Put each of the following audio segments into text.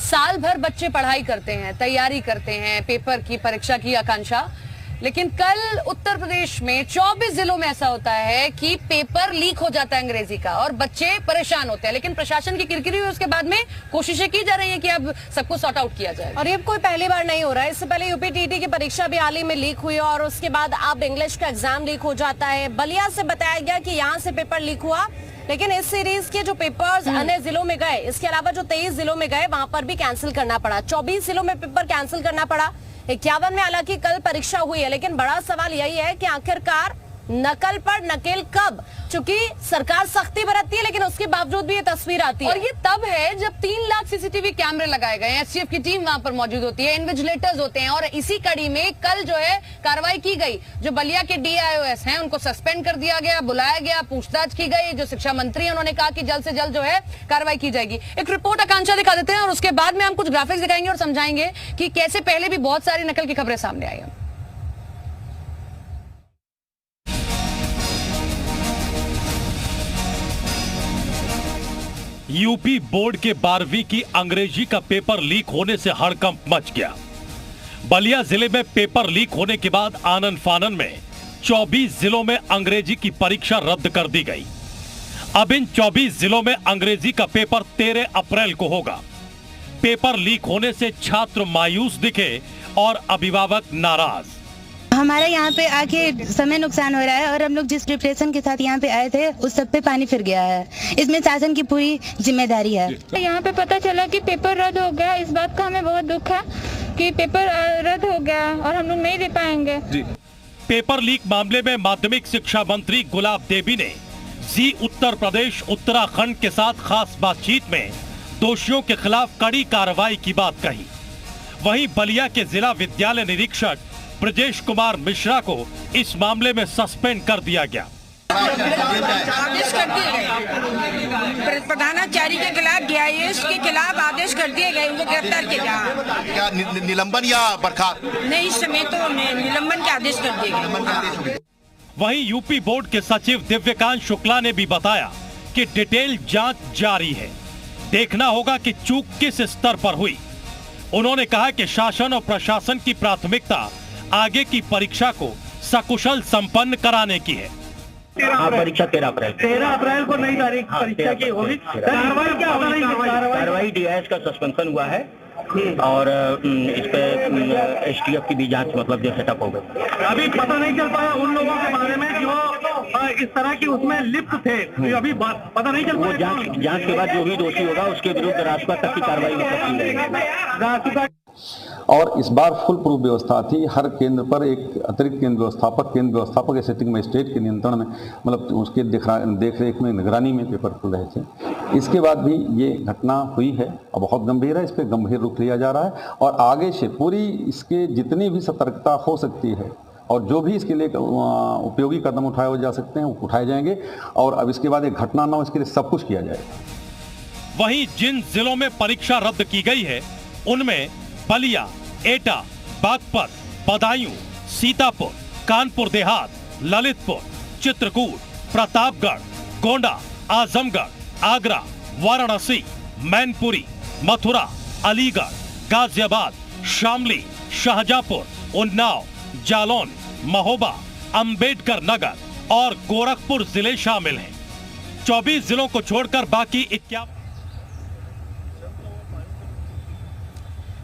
साल भर बच्चे पढ़ाई करते हैं, तैयारी करते हैं पेपर की, परीक्षा की आकांक्षा, लेकिन कल उत्तर प्रदेश में 24 जिलों में ऐसा होता है कि पेपर लीक हो जाता है अंग्रेजी का और बच्चे परेशान होते हैं। लेकिन प्रशासन की किरकिरी हुई, उसके बाद में कोशिशें की जा रही है कि अब सबको सॉर्ट आउट किया जाए। और ये कोई पहली बार नहीं हो रहा है, इससे पहले यूपी टीटी की परीक्षा भी हाल ही में लीक हुई और उसके बाद अब इंग्लिश का एग्जाम लीक हो जाता है। बलिया से बताया गया कि यहाँ से पेपर लीक हुआ, लेकिन इस सीरीज के जो पेपर्स अन्य जिलों में गए, इसके अलावा जो 23 जिलों में गए वहां पर भी कैंसिल करना पड़ा। 24 जिलों में पेपर कैंसिल करना पड़ा। 51 में हालांकि कल परीक्षा हुई है, लेकिन बड़ा सवाल यही है कि आखिरकार नकल पर नकेल कब? चूंकि सरकार सख्ती बरतती है, लेकिन उसके बावजूद भी ये तस्वीर आती है। और ये तब है जब 3 लाख सीसीटीवी कैमरे लगाए गए हैं, एसटीएफ की टीम वहां पर मौजूद होती है, इन्विजिलेटर्स होते हैं, और इसी कड़ी में कल जो है कार्रवाई की गई। जो बलिया के डीआईओएस हैं उनको सस्पेंड कर दिया गया, बुलाया गया, पूछताछ की गई। जो शिक्षा मंत्री है उन्होंने कहा कि जल्द से जल्द जो है कार्रवाई की जाएगी। एक रिपोर्ट आकांक्षा दिखा देते हैं और उसके बाद में हम कुछ ग्राफिक्स दिखाएंगे और समझाएंगे कि कैसे पहले भी बहुत सारी नकल की खबरें सामने आई हैं। यूपी बोर्ड के 12वीं की अंग्रेजी का पेपर लीक होने से हड़कंप मच गया। बलिया जिले में पेपर लीक होने के बाद आनन फानन में 24 जिलों में अंग्रेजी की परीक्षा रद्द कर दी गई। अब इन 24 जिलों में अंग्रेजी का पेपर 13 अप्रैल को होगा। पेपर लीक होने से छात्र मायूस दिखे और अभिभावक नाराज। हमारा यहाँ पे आके समय नुकसान हो रहा है और हम लोग जिस डिप्रेशन के साथ यहाँ पे आए थे उस सब पे पानी फिर गया है। इसमें शासन की पूरी जिम्मेदारी है। यहाँ पे पता चला कि पेपर रद्द हो गया। इस बात का हमें बहुत दुख है कि पेपर रद्द हो गया और हम लोग नहीं दे पाएंगे। पेपर लीक मामले में माध्यमिक शिक्षा मंत्री गुलाब देवी ने जी उत्तर प्रदेश उत्तराखंड के साथ खास बातचीत में दोषियों के खिलाफ कड़ी कार्रवाई की बात कही। वहीं बलिया के जिला विद्यालय निरीक्षक ब्रजेश कुमार मिश्रा को इस मामले में सस्पेंड कर दिया गया। आदेश कर दिए गए प्रधानाचार्य के खिलाफ, डीआईएस के खिलाफ आदेश कर दिए गए, उनको गिरफ्तार किया गया। क्या निलंबन या बर्खास्त? नहीं, इस समय तो निलंबन के आदेश कर दिए गए। वहीं यूपी बोर्ड के सचिव दिव्यकांत शुक्ला ने भी बताया कि डिटेल जांच जारी है, देखना होगा कि चूक किस स्तर पर हुई। उन्होंने कहा कि शासन और प्रशासन की प्राथमिकता आगे की परीक्षा को सकुशल संपन्न कराने की है। परीक्षा 13 अप्रैल को नई तारीख परीक्षा की होगी। कार्रवाई क्या होगी? कार्रवाई डीआईएस का सस्पेंशन हुआ है और इस पे एसटीएफ की भी जांच मतलब जो सेटअप हो गई। अभी पता नहीं चल पाया उन लोगों के बारे में जो इस तरह की उसमें लिप्त थे, तो अभी पता नहीं चल पाया। जांच के बाद जो भी दोषी होगा उसके विरुद्ध राजपाट तक की कार्रवाई की जाएगी। और इस बार फुल प्रूफ व्यवस्था थी। हर केंद्र पर एक अतिरिक्त केंद्र व्यवस्थापक या सिटिंग मजिस्ट्रेट के नियंत्रण में, मतलब उसके देखरेख में, निगरानी में पेपर खुल रहे थे। इसके बाद भी ये घटना हुई है और बहुत गंभीर है। इस पर गंभीर रुख लिया जा रहा है और आगे से पूरी इसके जितनी भी सतर्कता हो सकती है और जो भी इसके लिए उपयोगी कदम उठाए जा सकते हैं वो उठाए जाएंगे और अब इसके बाद एक घटना ना हो इसके लिए सब कुछ किया जाएगा। वहीं जिन जिलों में परीक्षा रद्द की गई है उनमें बलिया, एटा, बागपत, बदायूं, सीतापुर, कानपुर देहात, ललितपुर, चित्रकूट, प्रतापगढ़, गोंडा, आजमगढ़, आगरा, वाराणसी, मैनपुरी, मथुरा, अलीगढ़, गाजियाबाद, शामली, शाहजहांपुर, उन्नाव, जालौन, महोबा, अंबेडकर नगर और गोरखपुर जिले शामिल हैं। 24 जिलों को छोड़कर बाकी 51।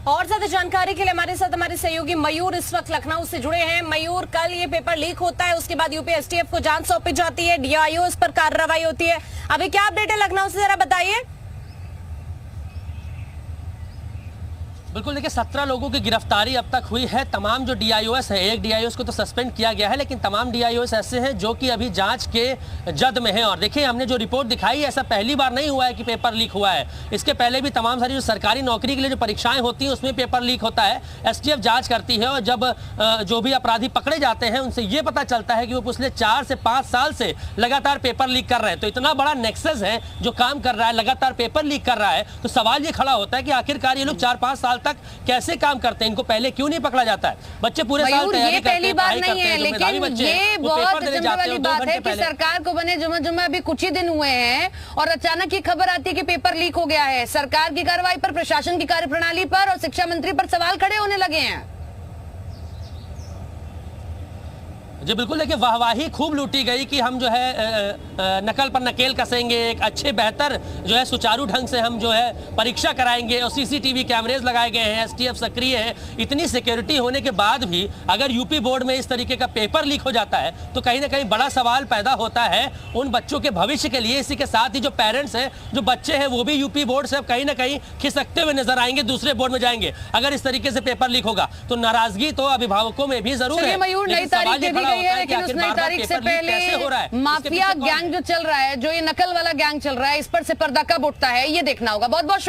और ज्यादा जानकारी के लिए हमारे साथ हमारे सहयोगी मयूर इस वक्त लखनऊ से जुड़े हैं। मयूर, कल ये पेपर लीक होता है, उसके बाद यूपी एसटीएफ को जांच सौंपी जाती है, डीआईओ इस पर कार्रवाई होती है। अभी क्या अपडेट है लखनऊ से, जरा बताइए। बिल्कुल, देखिए 17 लोगों की गिरफ्तारी अब तक हुई है। तमाम जो डीआईओएस है, एक डीआईओएस को तो सस्पेंड किया गया है, लेकिन तमाम डीआईओएस ऐसे हैं जो कि अभी जांच के जद में हैं। और देखिए, हमने जो रिपोर्ट दिखाई है, ऐसा पहली बार नहीं हुआ है कि पेपर लीक हुआ है। इसके पहले भी तमाम सारी जो सरकारी नौकरी के लिए जो परीक्षाएं होती हैं उसमें पेपर लीक होता है। एसटीएफ जाँच करती है और जब जो भी अपराधी पकड़े जाते हैं उनसे ये पता चलता है कि वो पिछले 4 से 5 साल से लगातार पेपर लीक कर रहे हैं। तो इतना बड़ा नेक्सस है जो काम कर रहा है, लगातार पेपर लीक कर रहा है, तो सवाल ये खड़ा होता है कि आखिरकार ये लोग 4-5 साल तक कैसे काम करते हैं, इनको पहले क्यों नहीं पकड़ा जाता है? बच्चे पूरे साल मयूर, तैयारी ये करते पहली हैं, बार पढ़ाई नहीं करते है, हैं, जिम्मेदारी लेकिन बच्चे ये हैं, वो बहुत पेपर देने चिंता जाते हैं वाली 2 बात घंटे है कि पहले। सरकार को बने जुम्मे अभी कुछ ही दिन हुए हैं और अचानक ये खबर आती है कि पेपर लीक हो गया है। सरकार की कार्रवाई पर, प्रशासन की कार्यप्रणाली पर और शिक्षा मंत्री पर सवाल खड़े होने लगे हैं। जी बिल्कुल, देखिए वाहवाही खूब लूटी गई कि हम जो है नकल पर नकेल कसेंगे, एक अच्छे बेहतर जो है सुचारू ढंग से हम जो है परीक्षा कराएंगे और सीसीटीवी कैमरेज लगाए गए हैं, एसटीएफ सक्रिय है। इतनी सिक्योरिटी होने के बाद भी अगर यूपी बोर्ड में इस तरीके का पेपर लीक हो जाता है तो कहीं ना कहीं बड़ा सवाल पैदा होता है उन बच्चों के भविष्य के लिए। इसी के साथ ही जो पेरेंट्स हैं, जो बच्चे हैं, वो भी यूपी बोर्ड से कहीं ना कहीं खिसकते हुए नजर आएंगे, दूसरे बोर्ड में जाएंगे अगर इस तरीके से पेपर लीक होगा। तो नाराजगी तो अभिभावकों में भी जरूर है। मयूर, नई तारीख दे दी गई है, लेकिन उस नई तारीख से पहले माफिया गैंग जो चल रहा है, जो ये नकल वाला गैंग चल रहा है, इस पर से पर्दा कब उठता है ये देखना होगा। बहुत बहुत